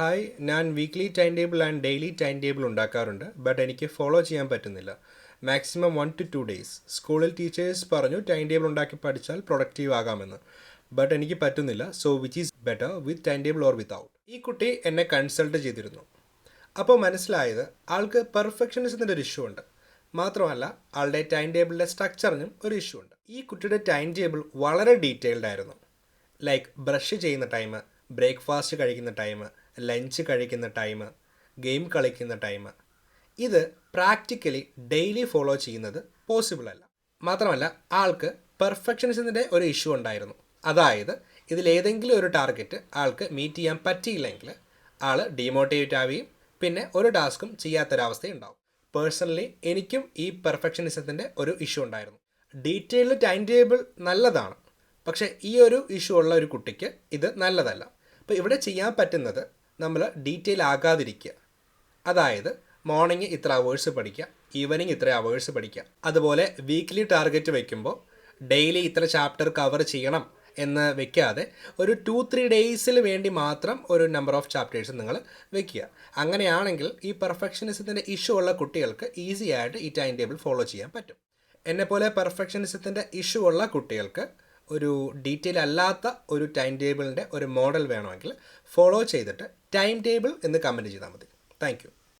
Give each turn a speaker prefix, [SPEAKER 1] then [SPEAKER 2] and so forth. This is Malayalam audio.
[SPEAKER 1] ഹായ്, ഞാൻ weekly time table and daily time table ഉണ്ടാക്കാറുണ്ട്. ബട്ട് എനിക്ക് ഫോളോ ചെയ്യാൻ പറ്റുന്നില്ല. Maximum 1 to 2 days. സ്കൂളിൽ ടീച്ചേഴ്സ് പറഞ്ഞു ടൈം ടേബിൾ ഉണ്ടാക്കി പഠിച്ചാൽ പ്രൊഡക്റ്റീവ് ആകാമെന്ന്. ബട്ട് എനിക്ക് പറ്റുന്നില്ല. So which is better, with time table or without? ഈ കുട്ടി എന്നെ കൺസൾട്ട് ചെയ്തിരുന്നു. അപ്പോൾ മനസ്സിലായത് ആൾക്ക് പെർഫെക്ഷനിസത്തിൻ്റെ ഒരു ഇഷ്യൂ ഉണ്ട്. മാത്രമല്ല ആളുടെ ടൈം ടേബിളിൻ്റെ സ്ട്രക്ചറിനും ഒരു ഇഷ്യൂ ഉണ്ട്. ഈ കുട്ടിയുടെ ടൈം ടേബിൾ വളരെ ഡീറ്റെയിൽഡ് ആയിരുന്നു. ലൈക്ക് ബ്രഷ് ചെയ്യുന്ന ടൈം, ബ്രേക്ക്ഫാസ്റ്റ് കഴിക്കുന്ന ടൈം, ലഞ്ച് കഴിക്കുന്ന ടൈം, ഗെയിം കളിക്കുന്ന ടൈം. ഇത് പ്രാക്ടിക്കലി ഡെയിലി ഫോളോ ചെയ്യുന്നത് പോസിബിൾ അല്ല. മാത്രമല്ല ആൾക്ക് പെർഫെക്ഷനിസത്തിൻ്റെ ഒരു ഇഷ്യൂ ഉണ്ടായിരുന്നു. അതായത് ഇതിലേതെങ്കിലും ഒരു ടാർഗറ്റ് ആൾക്ക് മീറ്റ് ചെയ്യാൻ പറ്റിയില്ലെങ്കിൽ ആൾ ഡീമോട്ടിവേറ്റ് ആവുകയും പിന്നെ ഒരു ടാസ്കും ചെയ്യാത്തൊരവസ്ഥയുണ്ടാവും. പേഴ്സണലി എനിക്കും ഈ പെർഫെക്ഷനിസത്തിൻ്റെ ഒരു ഇഷ്യൂ ഉണ്ടായിരുന്നു. ഡീറ്റെയിൽഡ് ടൈം ടേബിൾ നല്ലതാണ്, പക്ഷേ ഈ ഒരു ഇഷ്യൂ ഉള്ള ഒരു കുട്ടിക്ക് ഇത് നല്ലതല്ല. അപ്പോൾ ഇവിടെ ചെയ്യാൻ പറ്റുന്നത് നമ്മൾ ഡീറ്റെയിൽ ആകാതിരിക്കുക. അതായത് മോർണിംഗ് ഇത്ര അവേഴ്സ് പഠിക്കുക, ഈവനിങ് ഇത്ര അവേഴ്സ് പഠിക്കുക. അതുപോലെ വീക്ക്ലി ടാർഗറ്റ് വയ്ക്കുമ്പോൾ ഡെയിലി ഇത്ര ചാപ്റ്റർ കവർ ചെയ്യണം എന്ന് വെക്കാതെ ഒരു 2-3 ഡേയ്സിൽ വേണ്ടി മാത്രം ഒരു നമ്പർ ഓഫ് ചാപ്റ്റേഴ്സ് നിങ്ങൾ വെക്കുക. അങ്ങനെയാണെങ്കിൽ ഈ പെർഫെക്ഷനിസത്തിൻ്റെ ഇഷ്യൂ ഉള്ള കുട്ടികൾക്ക് ഈസി ആയിട്ട് ഈ ടൈം ടേബിൾ ഫോളോ ചെയ്യാൻ പറ്റും. എന്നെപ്പോലെ പെർഫെക്ഷനിസത്തിൻ്റെ ഇഷ്യൂ ഉള്ള കുട്ടികൾക്ക് ഒരു ഡീറ്റെയിൽ അല്ലാത്ത ഒരു ടൈം ടേബിളിൻ്റെ ഒരു മോഡൽ വേണമെങ്കിൽ ഫോളോ ചെയ്തിട്ട് ടൈം ടേബിൾ എന്ന് കമൻറ്റ് ചെയ്താൽ മതി. Thank you.